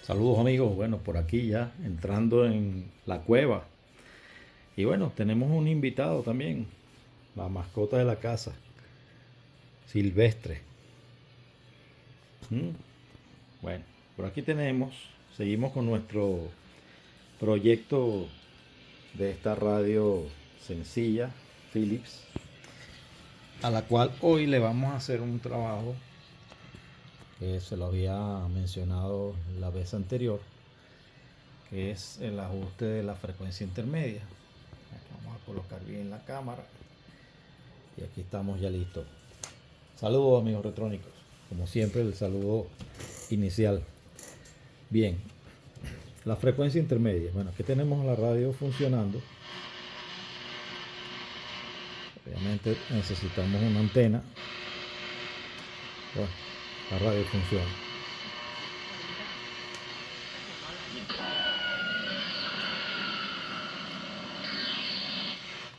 Saludos amigos, bueno, por aquí ya entrando en la cueva. Y bueno, tenemos un invitado también, la mascota de la casa, Silvestre. ¿Mm? Bueno, por aquí seguimos con nuestro proyecto de esta radio sencilla, Philips, a la cual hoy le vamos a hacer un trabajo que se lo había mencionado la vez anterior, que es el ajuste de la frecuencia intermedia. Vamos a colocar bien la cámara y aquí estamos ya listos. Saludos amigos retrónicos, como siempre el saludo inicial. Bien, la frecuencia intermedia. Bueno, aquí tenemos la radio funcionando. Obviamente necesitamos una antena. Bueno, la radio funciona.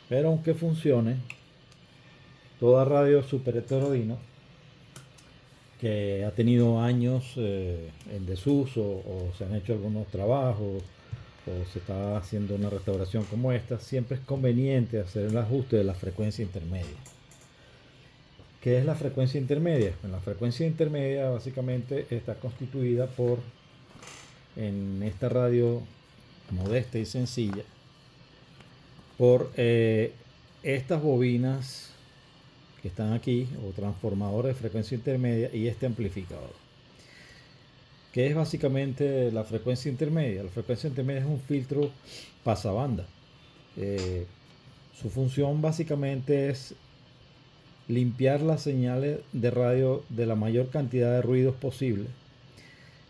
Pero aunque funcione, toda radio super heterodino que ha tenido años en desuso o se han hecho algunos trabajos o se está haciendo una restauración como esta, siempre es conveniente hacer el ajuste de la frecuencia intermedia. ¿Qué es la frecuencia intermedia? Bueno, la frecuencia intermedia básicamente está constituida por, en esta radio modesta y sencilla, por estas bobinas que están aquí, o transformadores de frecuencia intermedia, y este amplificador. ¿Qué es básicamente la frecuencia intermedia? La frecuencia intermedia es un filtro pasabanda. Su función básicamente es limpiar las señales de radio de la mayor cantidad de ruidos posible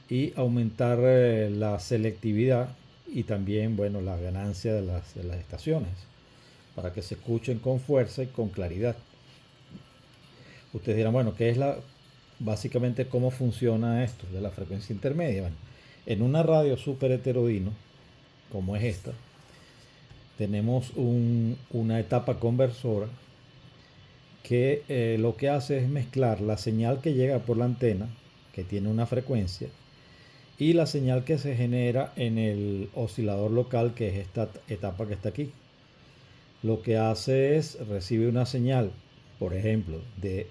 y aumentar la selectividad y también, bueno, la ganancia de las estaciones para que se escuchen con fuerza y con claridad. Ustedes dirán, bueno, ¿qué es básicamente cómo funciona esto de la frecuencia intermedia? Bueno, en una radio super heterodino, como es esta, tenemos una etapa conversora que lo que hace es mezclar la señal que llega por la antena, que tiene una frecuencia, y la señal que se genera en el oscilador local, que es esta etapa que está aquí. Lo que hace es recibe una señal, por ejemplo, de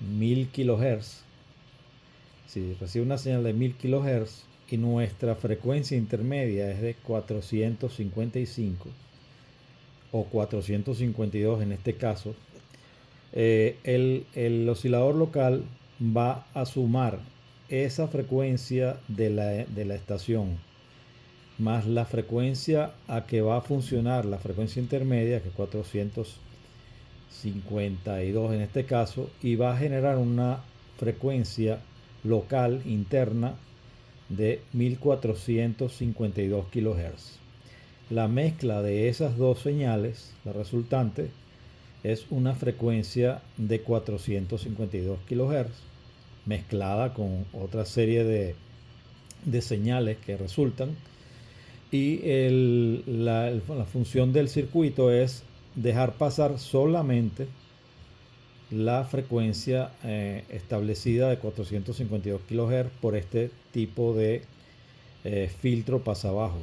1000 kHz. Si recibe una señal de 1000 kHz y nuestra frecuencia intermedia es de 455 o 452 en este caso, el oscilador local va a sumar esa frecuencia de la estación más la frecuencia a que va a funcionar la frecuencia intermedia, que es 452 en este caso, y va a generar una frecuencia local interna de 1452 kHz. La mezcla de esas dos señales, la resultante, es una frecuencia de 452 kHz mezclada con otra serie de señales que resultan, y la función del circuito es dejar pasar solamente la frecuencia establecida de 452 kHz por este tipo de filtro pasabajos,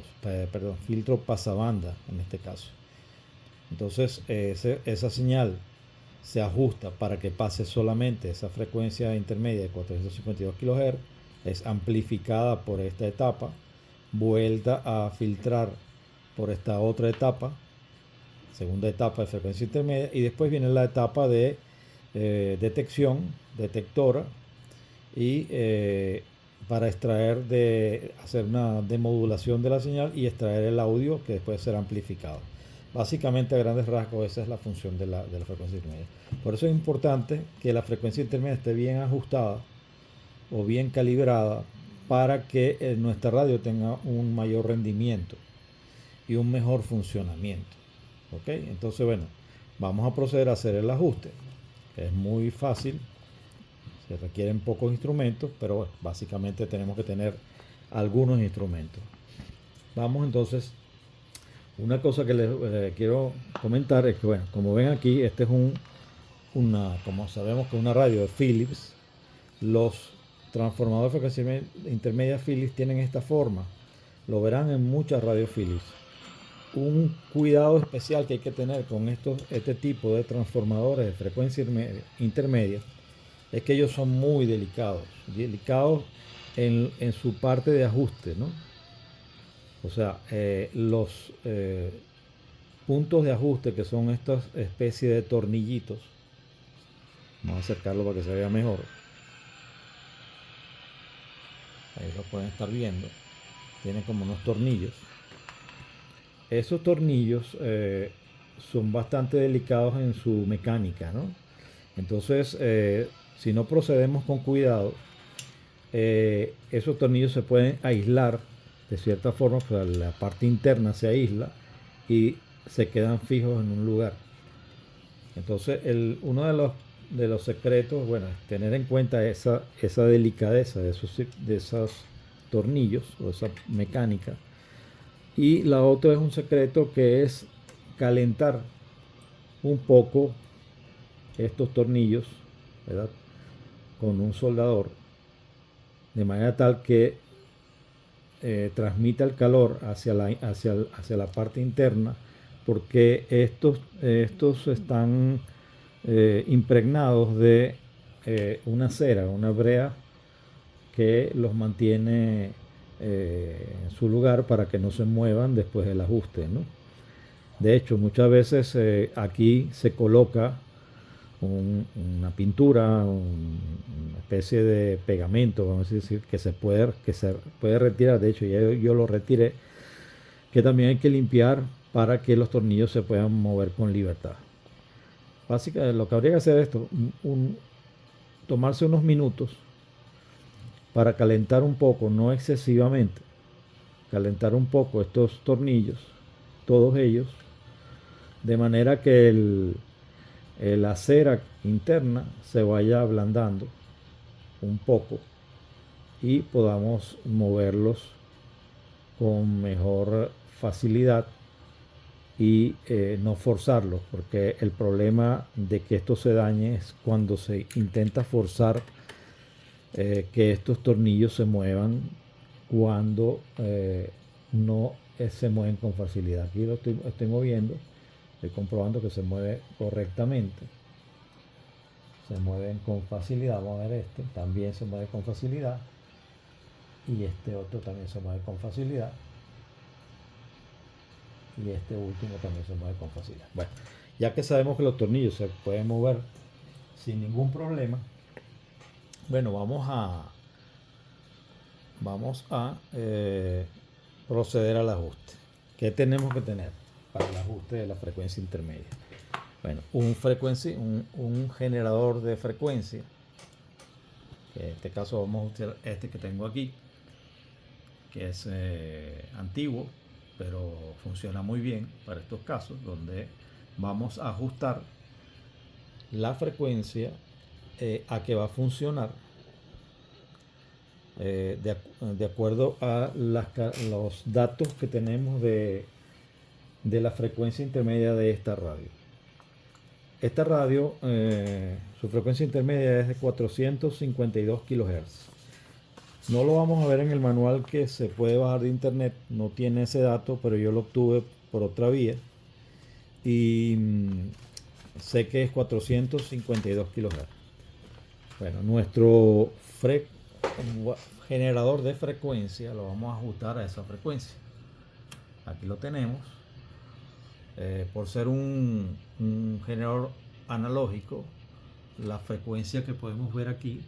filtro pasabanda en este caso. Entonces esa señal se ajusta para que pase solamente esa frecuencia intermedia de 452 kHz, es amplificada por esta etapa, vuelta a filtrar por esta otra etapa, segunda etapa de frecuencia intermedia, y después viene la etapa de detección, detectora, y para hacer una demodulación de la señal y extraer el audio que después será amplificado. Básicamente, a grandes rasgos, esa es la función de la frecuencia intermedia. Por eso es importante que la frecuencia intermedia esté bien ajustada o bien calibrada para que nuestra radio tenga un mayor rendimiento y un mejor funcionamiento. ¿Ok? Entonces, bueno, vamos a proceder a hacer el ajuste. Es muy fácil, se requieren pocos instrumentos, pero bueno, básicamente tenemos que tener algunos instrumentos. Vamos entonces. Una cosa que les quiero comentar es que, bueno, como ven aquí, este es como sabemos que es una radio de Philips, los transformadores de frecuencia intermedia Philips tienen esta forma. Lo verán en muchas radios Philips. Un cuidado especial que hay que tener con este tipo de transformadores de frecuencia intermedia es que ellos son muy delicados en su parte de ajuste, ¿no? O sea, los puntos de ajuste, que son estas especies de tornillitos, vamos a acercarlo para que se vea mejor. Ahí lo pueden estar viendo. Tiene como unos tornillos. Esos tornillos son bastante delicados en su mecánica, ¿no? Entonces, si no procedemos con cuidado, esos tornillos se pueden aislar de cierta forma, pues la parte interna se aísla y se quedan fijos en un lugar. Entonces, uno de los secretos, bueno, es tener en cuenta esa delicadeza de esos tornillos o esa mecánica. Y la otra es un secreto, que es calentar un poco estos tornillos, ¿verdad?, con un soldador, de manera tal que transmita el calor hacia la parte interna, porque estos están impregnados de una cera, una brea, que los mantiene en su lugar para que no se muevan después del ajuste, ¿no? De hecho, muchas veces aquí se coloca una pintura, una especie de pegamento, vamos a decir, que se puede retirar. De hecho, ya yo lo retiré, que también hay que limpiar para que los tornillos se puedan mover con libertad. Básicamente, lo que habría que hacer es esto: tomarse unos minutos para calentar un poco, no excesivamente, calentar un poco estos tornillos, todos ellos, de manera que la cera interna se vaya ablandando un poco y podamos moverlos con mejor facilidad y no forzarlos, porque el problema de que esto se dañe es cuando se intenta forzar que estos tornillos se muevan cuando no se mueven con facilidad. Aquí lo estoy moviendo, estoy comprobando que se mueve correctamente, se mueven con facilidad. Vamos a ver, este también se mueve con facilidad y este otro también se mueve con facilidad y este último también se mueve con facilidad. Bueno, ya que sabemos que los tornillos se pueden mover sin ningún problema, bueno, vamos a proceder al ajuste. ¿Qué tenemos que tener para el ajuste de la frecuencia intermedia? Bueno, un generador de frecuencia, que en este caso vamos a usar este que tengo aquí, que es antiguo, pero funciona muy bien para estos casos, donde vamos a ajustar la frecuencia a que va a funcionar de acuerdo a los datos que tenemos de la frecuencia intermedia de esta radio. Esta radio, su frecuencia intermedia es de 452 kHz. No lo vamos a ver en el manual que se puede bajar de internet, no tiene ese dato, pero yo lo obtuve por otra vía y sé que es 452 kHz. Bueno, nuestro generador de frecuencia lo vamos a ajustar a esa frecuencia. Aquí lo tenemos. Por ser un generador analógico, la frecuencia que podemos ver aquí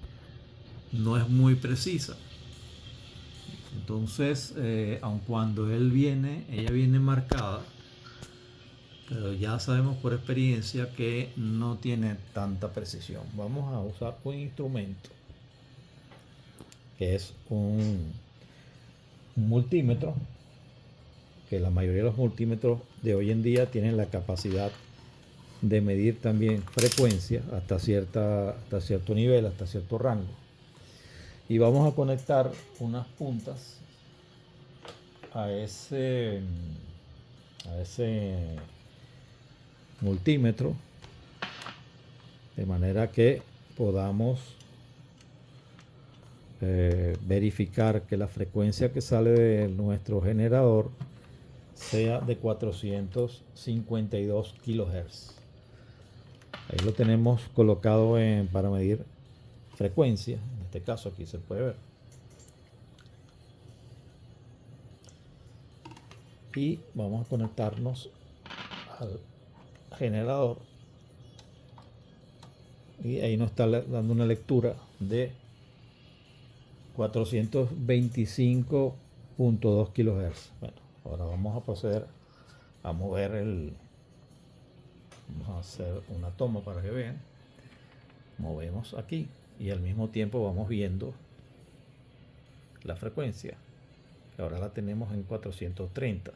no es muy precisa. Entonces, aun cuando ella viene marcada, pero ya sabemos por experiencia que no tiene tanta precisión. Vamos a usar un instrumento que es un multímetro, que la mayoría de los multímetros de hoy en día tienen la capacidad de medir también frecuencia hasta cierto nivel, hasta cierto rango. Y vamos a conectar unas puntas a ese multímetro, de manera que podamos verificar que la frecuencia que sale de nuestro generador sea de 452 kHz. Ahí lo tenemos colocado para medir frecuencia. En este caso aquí se puede ver. Y vamos a conectarnos al generador. Y ahí nos está dando una lectura de 425.2 kHz. Bueno, ahora vamos a proceder a mover vamos a hacer una toma para que vean. Movemos aquí y al mismo tiempo vamos viendo la frecuencia, que ahora la tenemos en 430.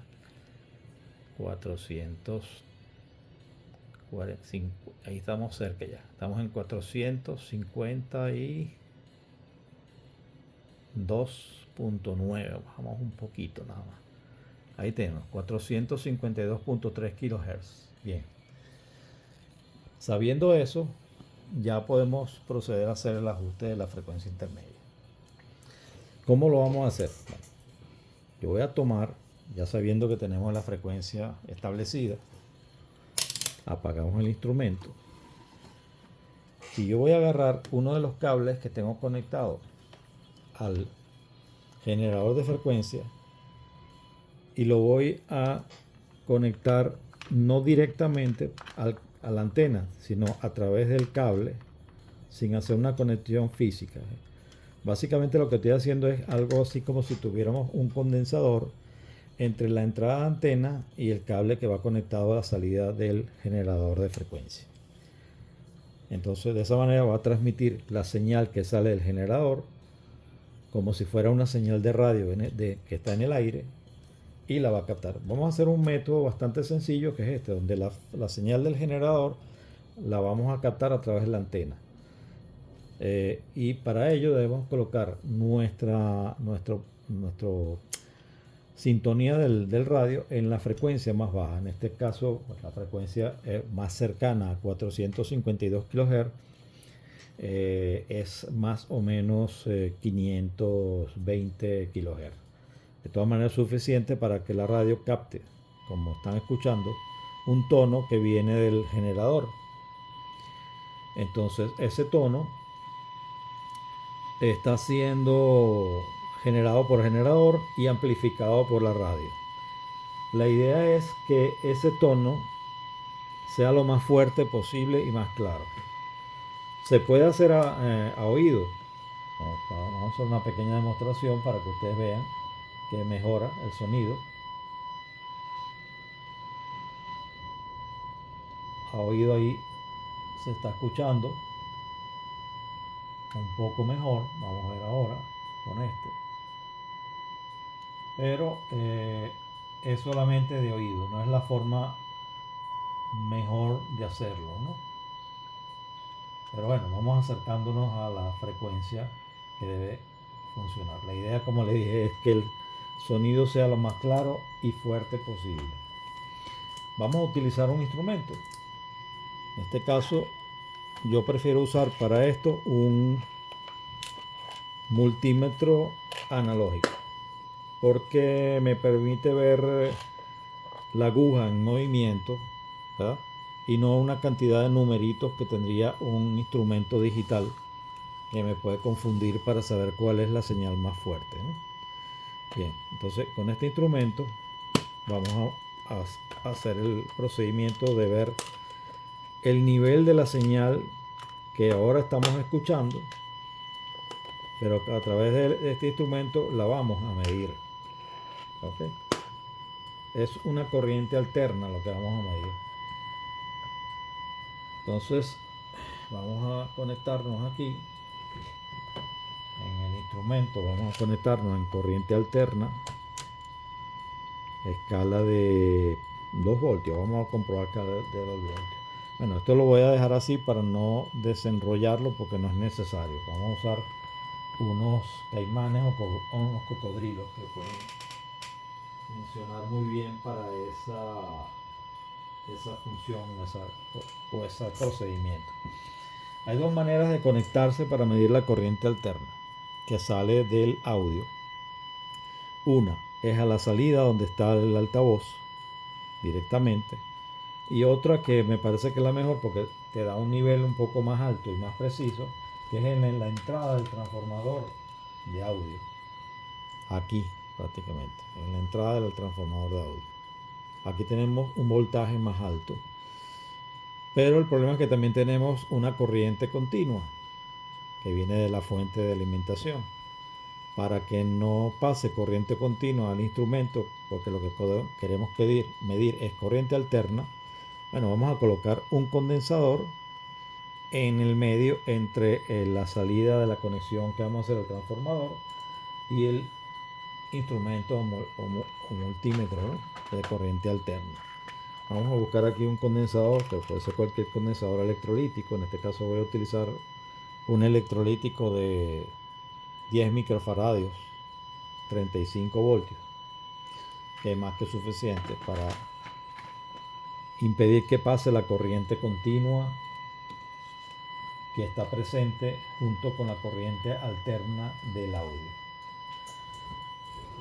445, ahí estamos cerca ya. Estamos en 452.9. Bajamos un poquito nada más. Ahí tenemos 452.3 kHz. Bien. Sabiendo eso, ya podemos proceder a hacer el ajuste de la frecuencia intermedia. ¿Cómo lo vamos a hacer? Bueno, yo voy a tomar, ya sabiendo que tenemos la frecuencia establecida, apagamos el instrumento y yo voy a agarrar uno de los cables que tengo conectado al generador de frecuencia y lo voy a conectar no directamente a la antena, sino a través del cable, sin hacer una conexión física. Básicamente lo que estoy haciendo es algo así como si tuviéramos un condensador entre la entrada de antena y el cable que va conectado a la salida del generador de frecuencia. Entonces de esa manera va a transmitir la señal que sale del generador como si fuera una señal de radio que está en el aire, y la va a captar. Vamos a hacer un método bastante sencillo, que es este, donde la señal del generador la vamos a captar a través de la antena. Y para ello debemos colocar nuestra sintonía del radio en la frecuencia más baja. En este caso, pues, la frecuencia más cercana a 452 kHz es más o menos 520 kHz. De todas maneras, es suficiente para que la radio capte, como están escuchando, un tono que viene del generador. Entonces, ese tono está siendo generado por el generador y amplificado por la radio. La idea es que ese tono sea lo más fuerte posible y más claro. Se puede hacer a oído. Vamos a hacer una pequeña demostración para que ustedes vean que mejora el sonido. A oído ahí se está escuchando un poco mejor. Vamos a ver ahora con este. Pero es solamente de oído, no es la forma mejor de hacerlo, ¿no? Pero bueno, vamos acercándonos a la frecuencia que debe funcionar. La idea, como le dije, es que el sonido sea lo más claro y fuerte posible. Vamos a utilizar un instrumento. En este caso, yo prefiero usar para esto un multímetro analógico, porque me permite ver la aguja en movimiento, ¿verdad? Y no una cantidad de numeritos que tendría un instrumento digital, que me puede confundir para saber cuál es la señal más fuerte, ¿no? Bien, entonces con este instrumento vamos a hacer el procedimiento de ver el nivel de la señal que ahora estamos escuchando, pero a través de este instrumento la vamos a medir. ¿Okay? Es una corriente alterna lo que vamos a medir. Entonces vamos a conectarnos aquí en el instrumento, vamos a conectarnos en corriente alterna, escala de 2 voltios. Vamos a comprobar que de 2 voltios. Bueno, esto lo voy a dejar así para no desenrollarlo porque no es necesario. Vamos a usar unos caimanes o unos cocodrilos que pueden funcionar muy bien para esa función o ese procedimiento. Hay dos maneras de conectarse para medir la corriente alterna. que sale del audio. Una es a la salida donde está el altavoz directamente, y otra que me parece que es la mejor porque te da un nivel un poco más alto y más preciso, que es en la entrada del transformador de audio. Aquí prácticamente, en la entrada del transformador de audio. Aquí tenemos un voltaje más alto. Pero el problema es que también tenemos una corriente continua que viene de la fuente de alimentación. Para que no pase corriente continua al instrumento, porque lo que queremos medir es corriente alterna, bueno, vamos a colocar un condensador en el medio entre la salida de la conexión que vamos a hacer al transformador y el instrumento o multímetro, ¿no?, de corriente alterna. Vamos a buscar aquí un condensador, que puede ser cualquier condensador electrolítico. En este caso voy a utilizar un electrolítico de 10 microfaradios, 35 voltios, que es más que suficiente para impedir que pase la corriente continua que está presente junto con la corriente alterna del audio.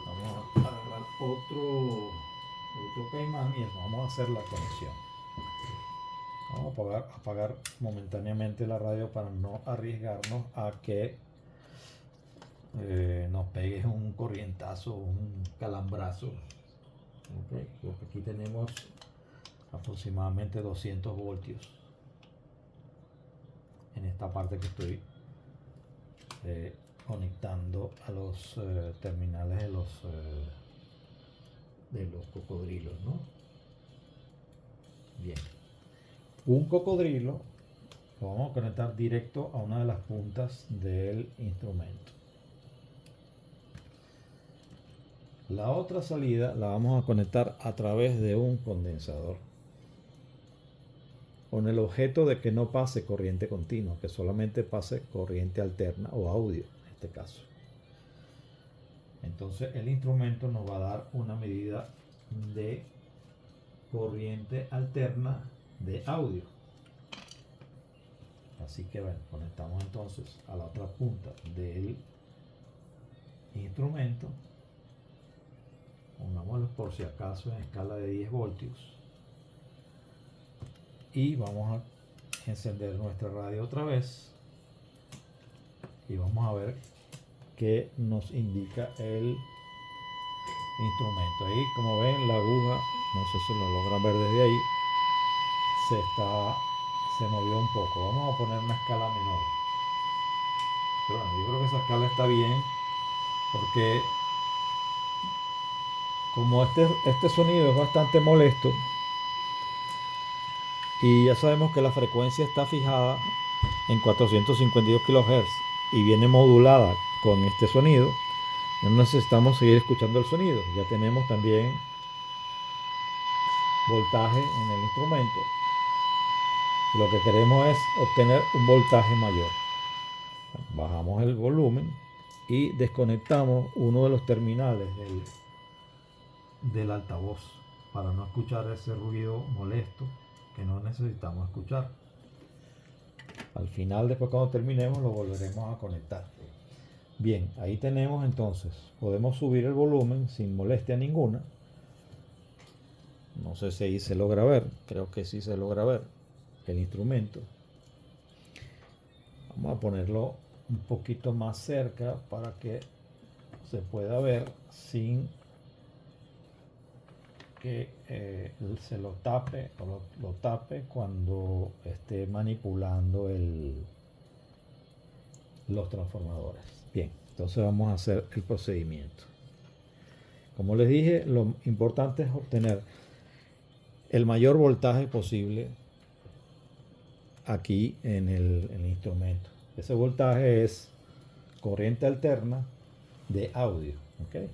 Vamos a agarrar otro caimán y vamos a hacer la conexión. Vamos a apagar momentáneamente la radio para no arriesgarnos a que nos pegue un corrientazo, un calambrazo. Okay. Porque aquí tenemos aproximadamente 200 voltios en esta parte que estoy conectando a los terminales de los cocodrilos, ¿no? Bien, un cocodrilo lo vamos a conectar directo a una de las puntas del instrumento. La otra salida la vamos a conectar a través de un condensador, con el objeto de que no pase corriente continua, que solamente pase corriente alterna o audio en este caso. Entonces el instrumento nos va a dar una medida de corriente alterna de audio. Así que bueno, conectamos entonces a la otra punta del instrumento. Pongámoslo por si acaso en escala de 10 voltios. Y vamos a encender nuestra radio otra vez. Y vamos a ver qué nos indica el instrumento. Ahí, como ven, la aguja, no sé si lo logran ver desde ahí, se movió un poco. Vamos a poner una escala menor. Pero bueno, yo creo que esa escala está bien, porque como este sonido es bastante molesto, y ya sabemos que la frecuencia está fijada en 452 kHz y viene modulada con este sonido, no necesitamos seguir escuchando el sonido. Ya tenemos también voltaje en el instrumento. Lo que queremos es obtener un voltaje mayor. Bajamos el volumen y desconectamos uno de los terminales del altavoz para no escuchar ese ruido molesto que no necesitamos escuchar. Al final, después cuando terminemos, lo volveremos a conectar. Bien, ahí tenemos entonces, podemos subir el volumen sin molestia ninguna. No sé si ahí se logra ver, creo que sí se logra ver el instrumento. Vamos a ponerlo un poquito más cerca para que se pueda ver sin que se lo tape o lo tape cuando esté manipulando los transformadores. Bien, entonces vamos a hacer el procedimiento. Como les dije, lo importante es obtener el mayor voltaje posible aquí en el instrumento. Ese voltaje es corriente alterna de audio. ¿Okay?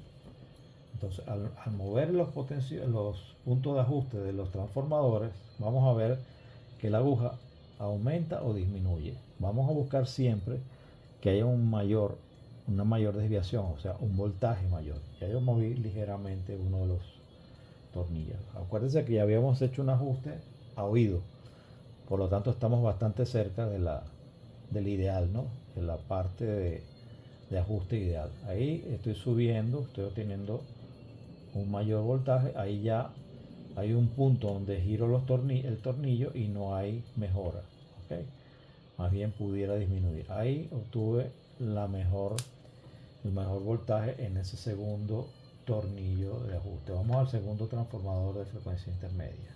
Entonces, al mover los puntos de ajuste de los transformadores, vamos a ver que la aguja aumenta o disminuye. Vamos a buscar siempre que haya una mayor desviación, o sea, un voltaje mayor. Ya yo moví ligeramente uno de los tornillos. Acuérdense que ya habíamos hecho un ajuste a oído, por lo tanto estamos bastante cerca del ideal, ¿no? De la parte de ajuste ideal. Ahí estoy subiendo, estoy obteniendo un mayor voltaje. Ahí ya hay un punto donde giro el tornillo y no hay mejora. ¿Okay? Más bien pudiera disminuir. Ahí obtuve el mejor voltaje en ese segundo tornillo de ajuste. Vamos al segundo transformador de frecuencia intermedia.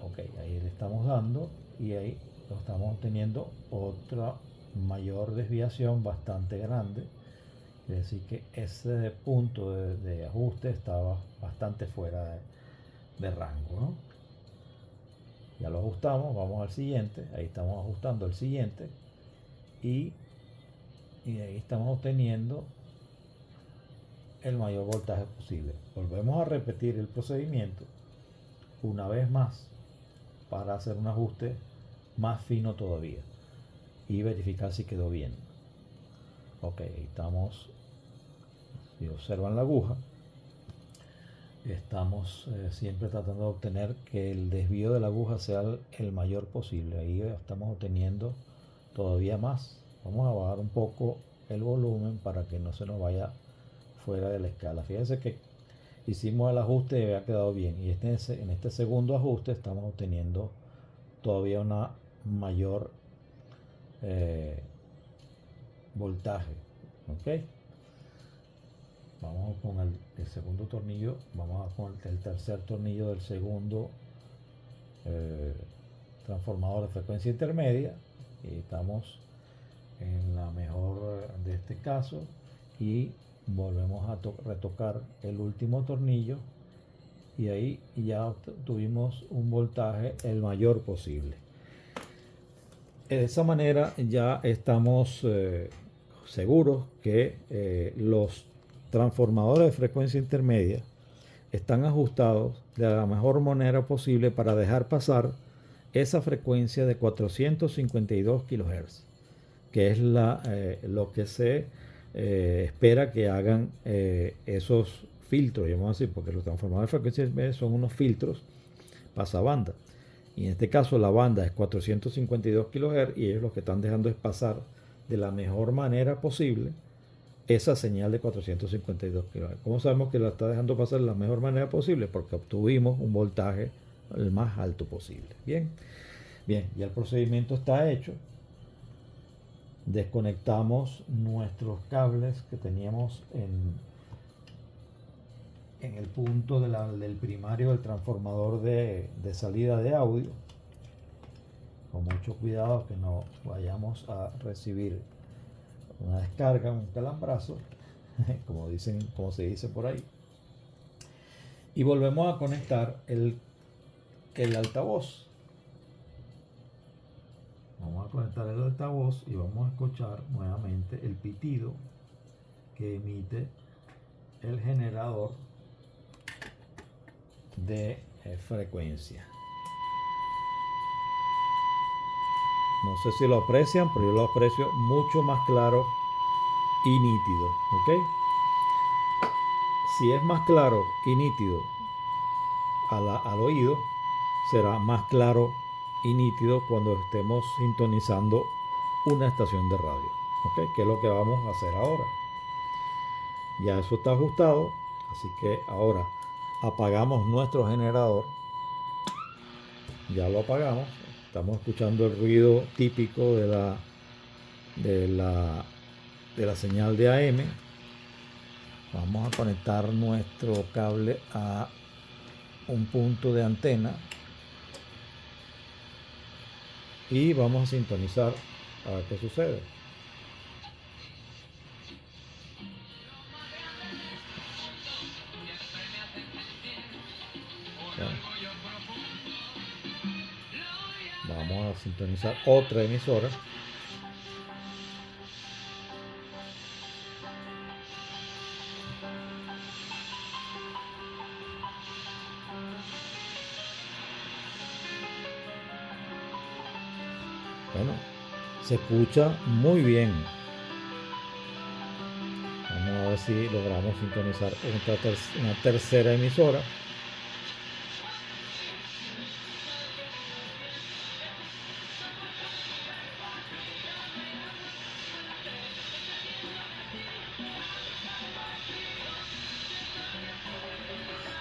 Ok, ahí le estamos dando y ahí lo estamos obteniendo otra mayor desviación bastante grande. Es decir que ese punto de ajuste estaba bastante fuera de rango, ¿no? Ya lo ajustamos, vamos al siguiente. Ahí estamos ajustando el siguiente y ahí estamos obteniendo el mayor voltaje posible. Volvemos a repetir el procedimiento una vez más para hacer un ajuste más fino todavía y verificar si quedó bien. Ok, estamos, si observan la aguja, estamos siempre tratando de obtener que el desvío de la aguja sea el mayor posible. Ahí estamos obteniendo todavía más. Vamos a bajar un poco el volumen para que no se nos vaya fuera de la escala. Fíjense que hicimos el ajuste y había quedado bien, y en este segundo ajuste estamos obteniendo todavía una mayor voltaje. Ok, vamos con el segundo tornillo, vamos a con el tercer tornillo del segundo transformador de frecuencia intermedia, y estamos en la mejor de este caso, y volvemos a retocar el último tornillo y ahí ya tuvimos un voltaje el mayor posible. De esa manera ya estamos seguros que los transformadores de frecuencia intermedia están ajustados de la mejor manera posible para dejar pasar esa frecuencia de 452 kHz, que es lo que se espera que hagan esos filtros, vamos a decir, porque los transformadores de frecuencia intermedia son unos filtros pasabanda. Y en este caso la banda es 452 kHz y ellos lo que están dejando es pasar de la mejor manera posible esa señal de 452 kHz. ¿Cómo sabemos que la está dejando pasar de la mejor manera posible? Porque obtuvimos un voltaje el más alto posible. Bien, ya el procedimiento está hecho. Desconectamos nuestros cables que teníamos en el punto del primario del transformador de salida de audio, con mucho cuidado que no vayamos a recibir una descarga, un calambrazo, como se dice por ahí, y volvemos a conectar el altavoz. Vamos a conectar el altavoz y vamos a escuchar nuevamente el pitido que emite el generador de frecuencia. No sé si lo aprecian, pero yo lo aprecio mucho más claro y nítido. ¿Ok? Si es más claro y nítido al oído, será más claro y nítido cuando estemos sintonizando una estación de radio. ¿Ok? Que es lo que vamos a hacer ahora. Ya eso está ajustado, así que ahora apagamos nuestro generador. Ya lo apagamos. Estamos escuchando el ruido típico de la señal de AM. Vamos a conectar nuestro cable a un punto de antena y vamos a sintonizar a ver qué sucede. Vamos a sintonizar otra emisora. Bueno, se escucha muy bien. Vamos a ver si logramos sintonizar una tercera emisora.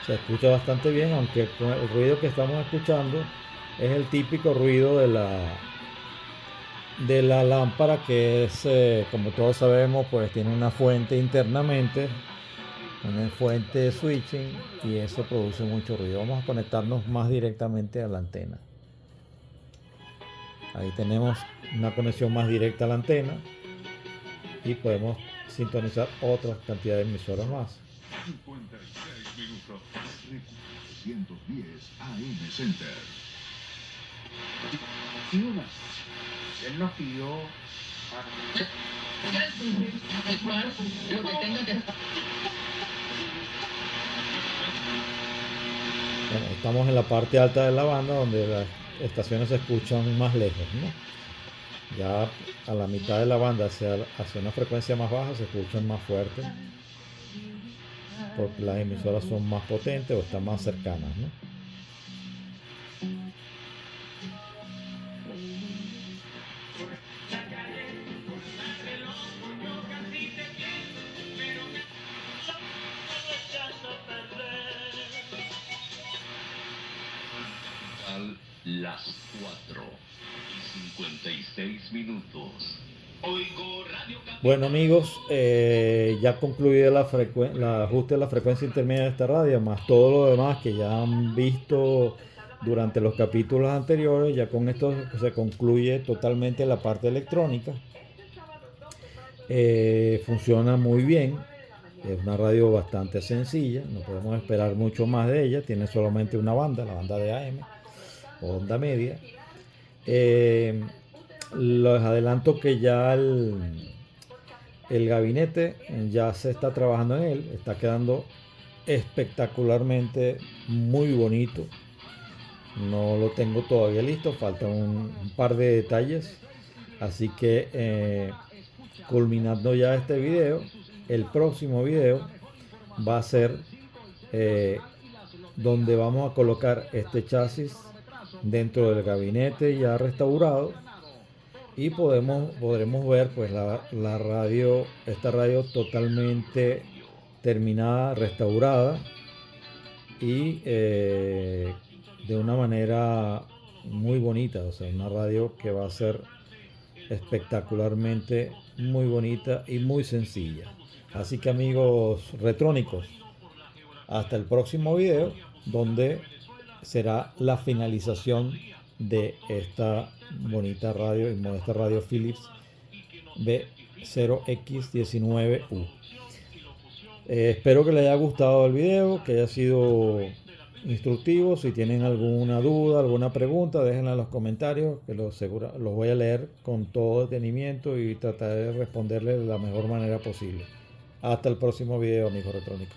Se escucha bastante bien, aunque con el ruido que estamos escuchando es el típico ruido de la lámpara, que es, como todos sabemos, pues tiene una fuente internamente, una fuente de switching, y eso produce mucho ruido. Vamos a conectarnos más directamente a la antena. Ahí tenemos una conexión más directa a la antena y podemos sintonizar otra cantidad de emisoras más. 56 minutos. 110 AM Center. Y una, él nos pidió lo que tenga que estar. Bueno, estamos en la parte alta de la banda, donde las estaciones se escuchan más lejos, ¿no? Ya a la mitad de la banda, hacia una frecuencia más baja, se escuchan más fuertes, porque las emisoras son más potentes o están más cercanas, ¿no? Las 4:56 minutos. Oigo Radio Capital. Bueno, amigos, ya concluido el ajuste de la frecuencia intermedia de esta radio, más todo lo demás que ya han visto durante los capítulos anteriores. Ya con esto se concluye totalmente la parte electrónica. Funciona muy bien. Es una radio bastante sencilla, no podemos esperar mucho más de ella. Tiene solamente una banda, la banda de AM o onda media. Les adelanto que ya el gabinete ya se está trabajando en él, está quedando espectacularmente muy bonito. No lo tengo todavía listo, faltan un par de detalles, así que culminando ya este video, el próximo video va a ser donde vamos a colocar este chasis dentro del gabinete ya restaurado, y podremos ver pues la radio, esta radio totalmente terminada, restaurada, y de una manera muy bonita. O sea, una radio que va a ser espectacularmente muy bonita y muy sencilla. Así que, amigos retrónicos, hasta el próximo video, donde será la finalización de esta bonita radio y modesta radio Philips B0X19U. Espero que les haya gustado el video, que haya sido instructivo. Si tienen alguna duda, alguna pregunta, déjenla en los comentarios, que los voy a leer con todo detenimiento y trataré de responderles de la mejor manera posible. Hasta el próximo video, amigos retrónicos.